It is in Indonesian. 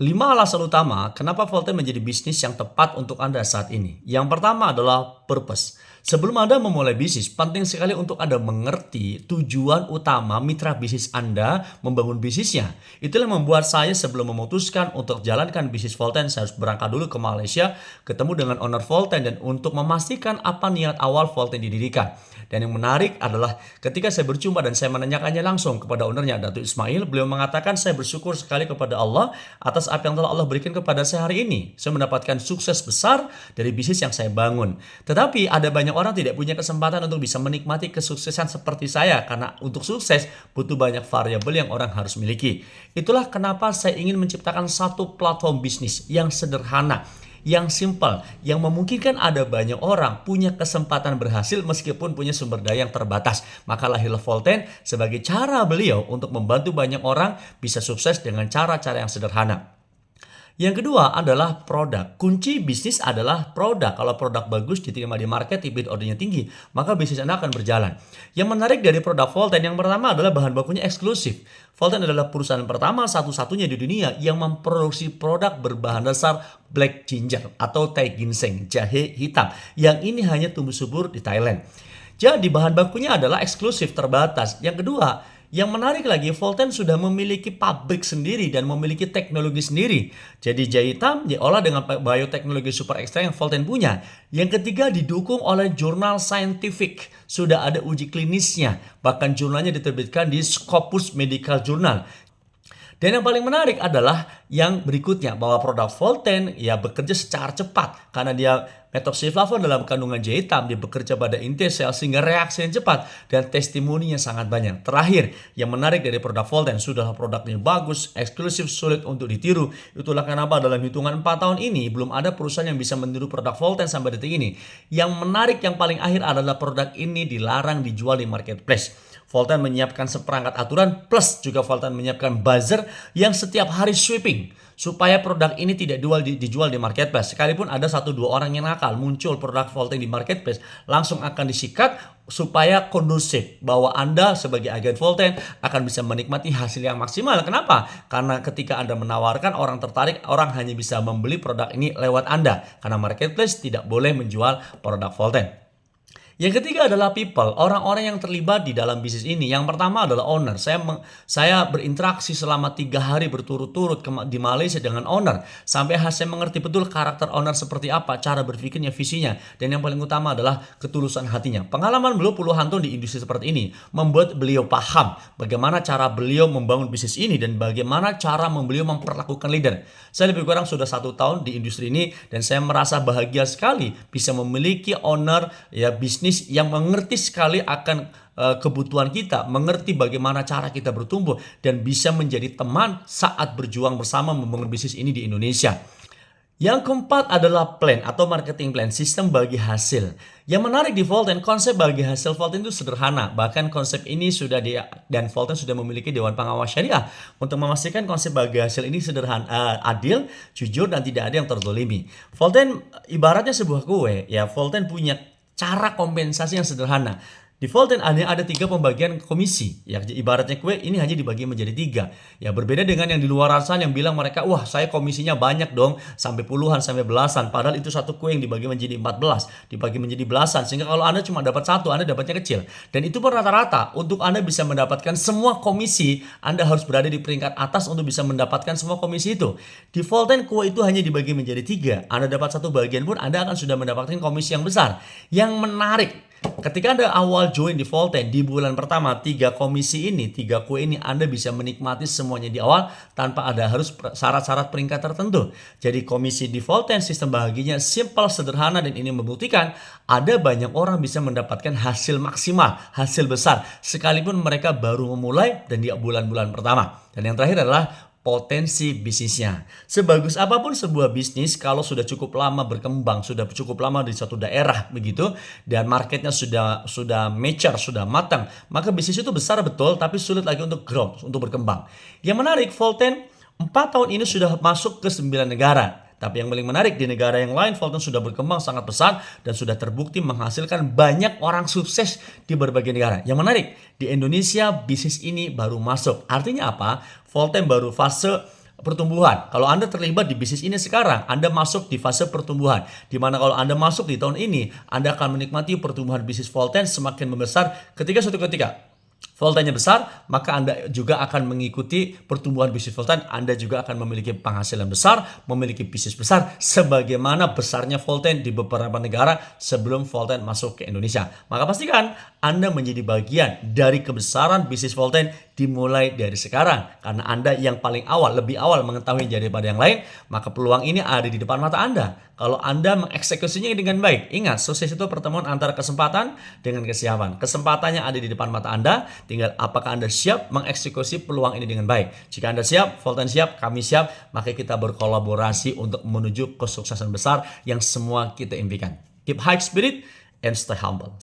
5 alasan utama kenapa Volten menjadi bisnis yang tepat untuk Anda saat ini. Yang pertama adalah purpose. Sebelum Anda memulai bisnis, penting sekali untuk Anda mengerti tujuan utama mitra bisnis Anda membangun bisnisnya. Itulah yang membuat saya sebelum memutuskan untuk jalankan bisnis Volten, saya harus berangkat dulu ke Malaysia, ketemu dengan owner Volten dan untuk memastikan apa niat awal Volten didirikan. Dan yang menarik adalah ketika saya berjumpa dan saya menanyakannya langsung kepada ownernya, Datuk Ismail, beliau mengatakan saya bersyukur sekali kepada Allah atas apa yang telah Allah berikan kepada saya hari ini. Saya mendapatkan sukses besar dari bisnis yang saya bangun. Tetapi ada banyak orang tidak punya kesempatan untuk bisa menikmati kesuksesan seperti saya karena untuk sukses butuh banyak variabel yang orang harus miliki. Itulah kenapa saya ingin menciptakan satu platform bisnis yang sederhana, yang simple, yang memungkinkan ada banyak orang punya kesempatan berhasil meskipun punya sumber daya yang terbatas. Maka lahirlah Volten sebagai cara beliau untuk membantu banyak orang bisa sukses dengan cara-cara yang sederhana. Yang kedua adalah produk. Kunci bisnis adalah produk. Kalau produk bagus diterima di market, repeat ordernya tinggi, maka bisnis Anda akan berjalan. Yang menarik dari produk Volten yang pertama adalah bahan bakunya eksklusif. Volten adalah perusahaan pertama satu-satunya di dunia yang memproduksi produk berbahan dasar black ginger atau teh ginseng, jahe hitam. Yang ini hanya tumbuh subur di Thailand. Jadi bahan bakunya adalah eksklusif terbatas. Yang kedua, yang menarik lagi, Volten sudah memiliki pabrik sendiri dan memiliki teknologi sendiri. Jadi jahe hitam diolah dengan bioteknologi super ekstra yang Volten punya. Yang ketiga, didukung oleh jurnal scientific. Sudah ada uji klinisnya. Bahkan jurnalnya diterbitkan di Scopus Medical Journal. Dan yang paling menarik adalah yang berikutnya, bahwa produk Volten ya bekerja secara cepat karena dia methoxyflavone dalam kandungan jahe hitam, dia bekerja pada inti sel sehingga reaksi yang cepat dan testimoninya sangat banyak. Terakhir, yang menarik dari produk Volten, sudah produknya bagus, eksklusif, sulit untuk ditiru. Itulah kenapa dalam hitungan 4 tahun ini belum ada perusahaan yang bisa meniru produk Volten sampai detik ini. Yang menarik yang paling akhir adalah produk ini dilarang dijual di marketplace. Volten menyiapkan seperangkat aturan plus juga Volten menyiapkan buzzer yang setiap hari sweeping supaya produk ini tidak dijual di marketplace. Sekalipun ada 1-2 orang yang nakal muncul produk Volten di marketplace, langsung akan disikat supaya kondusif bahwa Anda sebagai agen Volten akan bisa menikmati hasil yang maksimal. Kenapa? Karena ketika Anda menawarkan, orang tertarik, orang hanya bisa membeli produk ini lewat Anda karena marketplace tidak boleh menjual produk Volten. Yang ketiga adalah people, orang-orang yang terlibat di dalam bisnis ini. Yang pertama adalah owner. Saya berinteraksi selama 3 hari berturut-turut di Malaysia dengan owner. Sampai saya mengerti betul karakter owner seperti apa, cara berpikirnya, visinya. Dan yang paling utama adalah ketulusan hatinya. Pengalaman beliau puluhan tahun di industri seperti ini membuat beliau paham bagaimana cara beliau membangun bisnis ini dan bagaimana cara beliau memperlakukan leader. Saya lebih kurang sudah 1 tahun di industri ini dan saya merasa bahagia sekali bisa memiliki owner ya bisnis yang mengerti sekali akan kebutuhan kita, mengerti bagaimana cara kita bertumbuh dan bisa menjadi teman saat berjuang bersama membangun bisnis ini di Indonesia. Yang keempat adalah plan atau marketing plan, sistem bagi hasil. Yang menarik di Volten, konsep bagi hasil Volten itu sederhana. Bahkan konsep ini dan Volten sudah memiliki Dewan Pengawas Syariah untuk memastikan konsep bagi hasil ini sederhana, adil, jujur dan tidak ada yang terzolimi. Volten ibaratnya sebuah kue, ya Volten punya cara kompensasi yang sederhana. Di Volten ada 3 pembagian komisi. Ya, ibaratnya kue ini hanya dibagi menjadi 3. Ya, berbeda dengan yang di luar sana yang bilang mereka, wah saya komisinya banyak dong, sampai puluhan, sampai belasan. Padahal itu satu kue yang dibagi menjadi 14, dibagi menjadi belasan. Sehingga kalau Anda cuma dapat 1, Anda dapatnya kecil. Dan itu pun rata-rata. Untuk Anda bisa mendapatkan semua komisi, Anda harus berada di peringkat atas untuk bisa mendapatkan semua komisi itu. Di Volten kue itu hanya dibagi menjadi 3. Anda dapat 1 bagian pun, Anda akan sudah mendapatkan komisi yang besar. Yang menarik, ketika Anda awal join di Volten, di bulan pertama 3 komisi ini, 3 kue ini Anda bisa menikmati semuanya di awal tanpa ada harus syarat-syarat peringkat tertentu. Jadi komisi di Volten sistem bahaginya simple, sederhana dan ini membuktikan ada banyak orang bisa mendapatkan hasil maksimal, hasil besar sekalipun mereka baru memulai dan di bulan-bulan pertama. Dan yang terakhir adalah potensi bisnisnya. Sebagus apapun sebuah bisnis, kalau sudah cukup lama berkembang, sudah cukup lama di suatu daerah begitu, dan marketnya sudah mature, sudah matang, maka bisnis itu besar betul, tapi sulit lagi untuk grow, untuk berkembang. Yang menarik, Volten 4 tahun ini sudah masuk ke 9 negara. Tapi yang paling menarik, di negara yang lain Volten sudah berkembang sangat pesat dan sudah terbukti menghasilkan banyak orang sukses di berbagai negara. Yang menarik, di Indonesia bisnis ini baru masuk. Artinya apa? Volten baru fase pertumbuhan. Kalau Anda terlibat di bisnis ini sekarang, Anda masuk di fase pertumbuhan. Dimana kalau Anda masuk di tahun ini, Anda akan menikmati pertumbuhan bisnis Volten semakin membesar. Ketika suatu ketika Voltanya besar, maka Anda juga akan mengikuti pertumbuhan bisnis Volten. Anda juga akan memiliki penghasilan besar, memiliki bisnis besar, sebagaimana besarnya Volten di beberapa negara sebelum Volten masuk ke Indonesia. Maka pastikan Anda menjadi bagian dari kebesaran bisnis Volten dimulai dari sekarang. Karena Anda yang paling awal, lebih awal mengetahui daripada yang lain, maka peluang ini ada di depan mata Anda. Kalau Anda mengeksekusinya dengan baik, ingat, sukses itu pertemuan antara kesempatan dengan kesiapan. Kesempatannya ada di depan mata Anda, tinggal apakah Anda siap mengeksekusi peluang ini dengan baik. Jika Anda siap, Volten siap, kami siap, maka kita berkolaborasi untuk menuju kesuksesan besar yang semua kita impikan. Keep high spirit and stay humble.